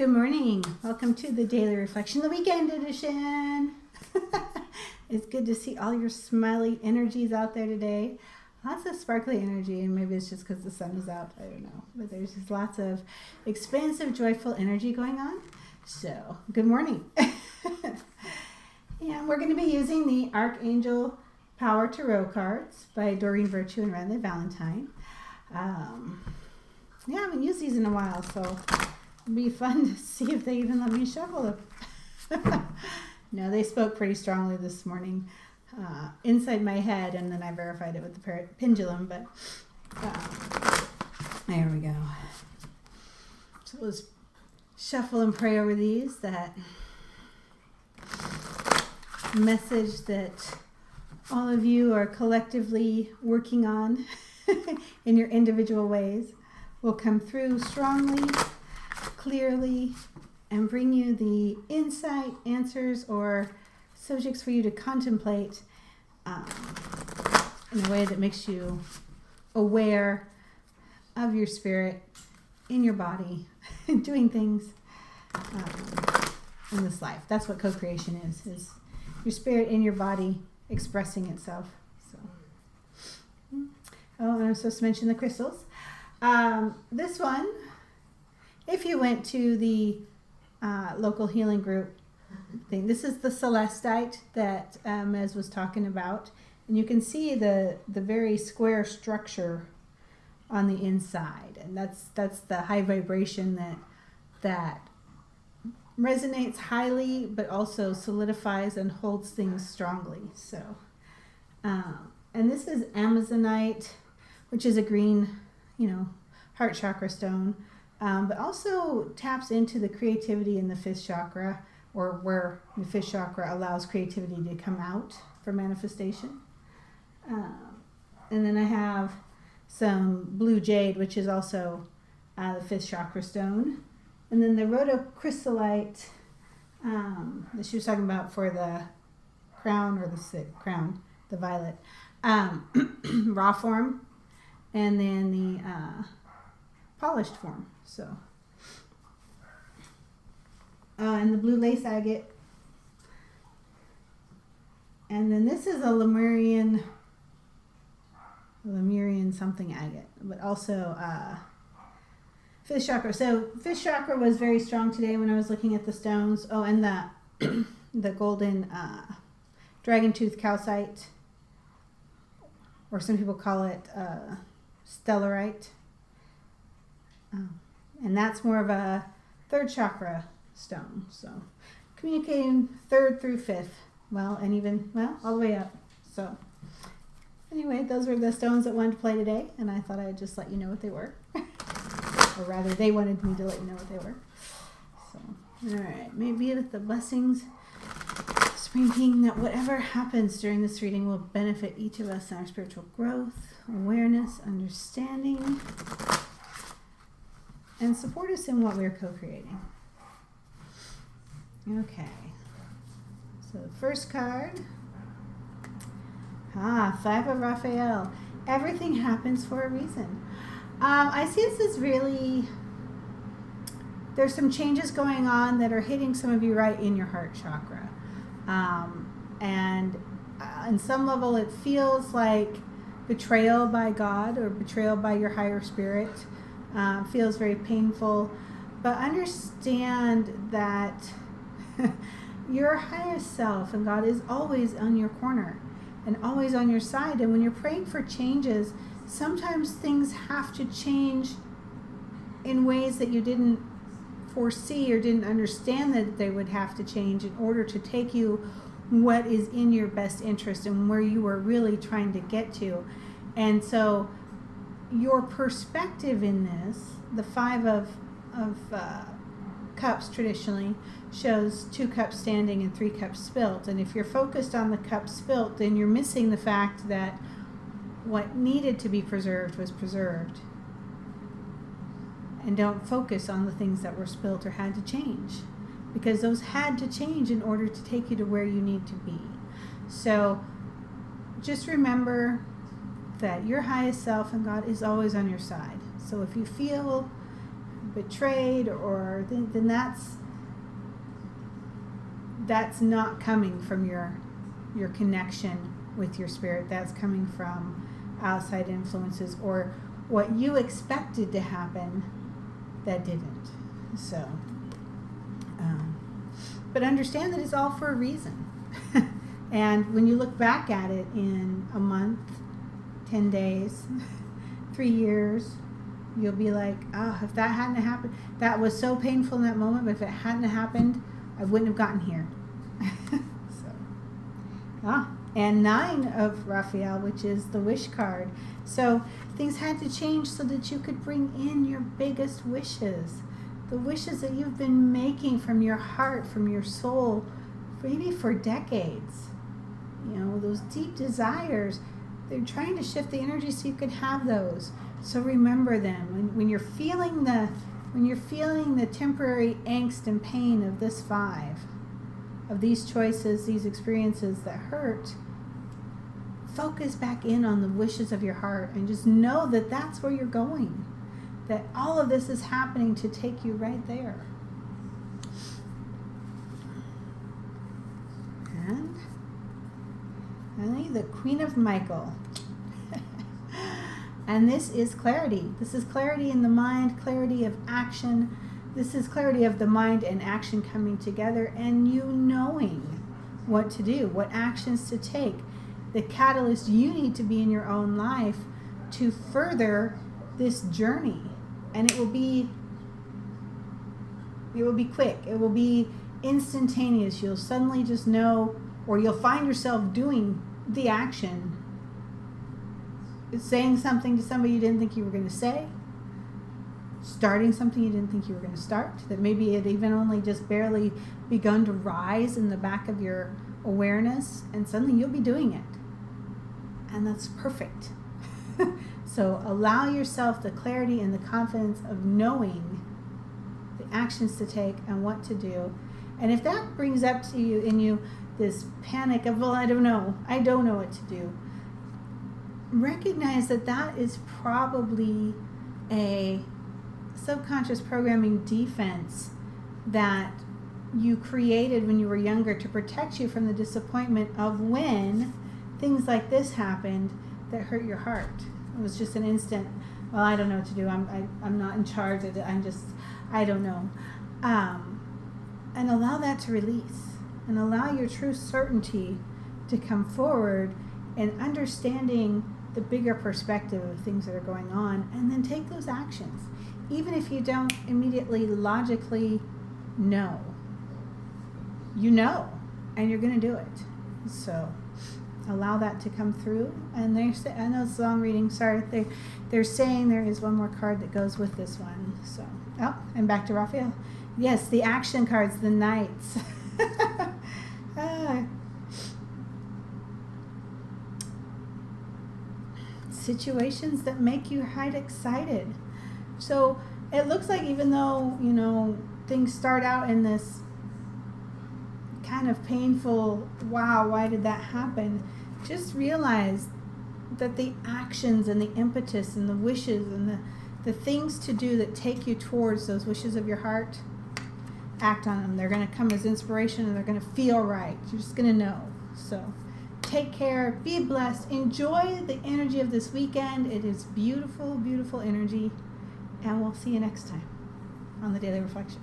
Good morning. Welcome to the Daily Reflection, the weekend edition. It's good to see all your smiley energies out there today. Lots of sparkly energy, and maybe it's just because the sun is out. I don't know. But there's just lots of expansive, joyful energy going on. So, good morning. And we're going to be using the Archangel Power Tarot cards by Doreen and Radleigh Valentine. I haven't used these in a while, so it'll be fun to see if they even let me shuffle them. No, they spoke pretty strongly this morning inside my head, and then I verified it with the pendulum, but there we go. So let's shuffle and pray over these. That message that all of you are collectively working on in your individual ways will come through strongly, clearly, and bring you the insight, answers, or subjects for you to contemplate in a way that makes you aware of your spirit in your body, doing things in this life. That's what co-creation is your spirit in your body expressing itself. So, and I'm supposed to mention the crystals. This one, if you went to the local healing group thing, this is the celestite that Mez was talking about, and you can see the very square structure on the inside, and that's the high vibration that resonates highly, but also solidifies and holds things strongly. So, and this is Amazonite, which is a green, heart chakra stone. But also taps into the creativity in the fifth chakra, or where the fifth chakra allows creativity to come out for manifestation. And then I have some blue jade, which is also the fifth chakra stone. And then the rhodochrystalite that she was talking about for the crown, or the violet, raw form, and then the polished form. So, and the blue lace agate, and then this is a Lemurian something agate, but also fifth chakra. So fifth chakra was very strong today when I was looking at the stones. Oh, and the golden dragon tooth calcite, or some people call it stellarite. And that's more of a third chakra stone. So communicating third through fifth. All the way up. So anyway, those were the stones that wanted to play today, and I thought I'd just let you know what they were. Or rather, they wanted me to let you know what they were. So, all right. May it be with the blessings, Supreme King, that whatever happens during this reading will benefit each of us in our spiritual growth, awareness, understanding, and support us in what we're co-creating. Okay. So the first card. Five of Raphael. Everything happens for a reason. I see this as really, there's some changes going on that are hitting some of you right in your heart chakra. And on some level it feels like betrayal by God or betrayal by your higher spirit. Feels very painful, but understand that your highest self and God is always on your corner and always on your side. And when you're praying for changes, sometimes things have to change in ways that you didn't foresee or didn't understand that they would have to change in order to take you what is in your best interest and where you are really trying to get to. And so your perspective in this, the Five of Cups traditionally shows 2 cups standing and 3 cups spilt. And if you're focused on the cup spilt, then you're missing the fact that what needed to be preserved was preserved. And don't focus on the things that were spilt or had to change, because those had to change in order to take you to where you need to be. So just remember that your highest self and God is always on your side. So if you feel betrayed, or then that's not coming from your connection with your spirit. That's coming from outside influences or what you expected to happen that didn't. So, but understand that it's all for a reason. And when you look back at it in a month, 10 days, 3 years, you'll be like, if that hadn't happened, that was so painful in that moment, but if it hadn't happened, I wouldn't have gotten here. And 9 of Raphael, which is the wish card. So things had to change so that you could bring in your biggest wishes. The wishes that you've been making from your heart, from your soul, maybe for decades. You know, those deep desires, they're trying to shift the energy so you can have those. So remember them. When you're feeling the temporary angst and pain of this 5, of these choices, these experiences that hurt, focus back in on the wishes of your heart and just know that that's where you're going. That all of this is happening to take you right there. And finally, the Queen of Michael. And this is clarity. This is clarity in the mind, clarity of action. This is clarity of the mind and action coming together, and you knowing what to do, what actions to take. The catalyst you need to be in your own life to further this journey. And it will be quick. It will be instantaneous. You'll suddenly just know, or you'll find yourself doing the action. It's saying something to somebody you didn't think you were going to say. Starting something you didn't think you were going to start. That maybe it even only just barely begun to rise in the back of your awareness. And suddenly you'll be doing it. And that's perfect. So allow yourself the clarity and the confidence of knowing the actions to take and what to do. And if that brings up to you in you this panic of, well, I don't know what to do, recognize that that is probably a subconscious programming defense that you created when you were younger to protect you from the disappointment of when things like this happened that hurt your heart. It was just an instant, well, I don't know what to do. I'm not in charge of it. I don't know. And allow that to release. And allow your true certainty to come forward and understanding the bigger perspective of things that are going on. And then take those actions. Even if you don't immediately, logically know. You know. And you're going to do it. So allow that to come through. And I know it's a long reading, sorry. They're saying there is one more card that goes with this one. So, and back to Raphael. Yes, the action cards, the knights. Situations that make you quite excited. So it looks like even though, things start out in this kind of painful, wow, why did that happen? Just realize that the actions and the impetus and the wishes and the things to do that take you towards those wishes of your heart, act on them. They're going to come as inspiration and they're going to feel right. You're just going to know. So take care, be blessed, enjoy the energy of this weekend. It is beautiful, beautiful energy. And we'll see you next time on the Daily Reflection.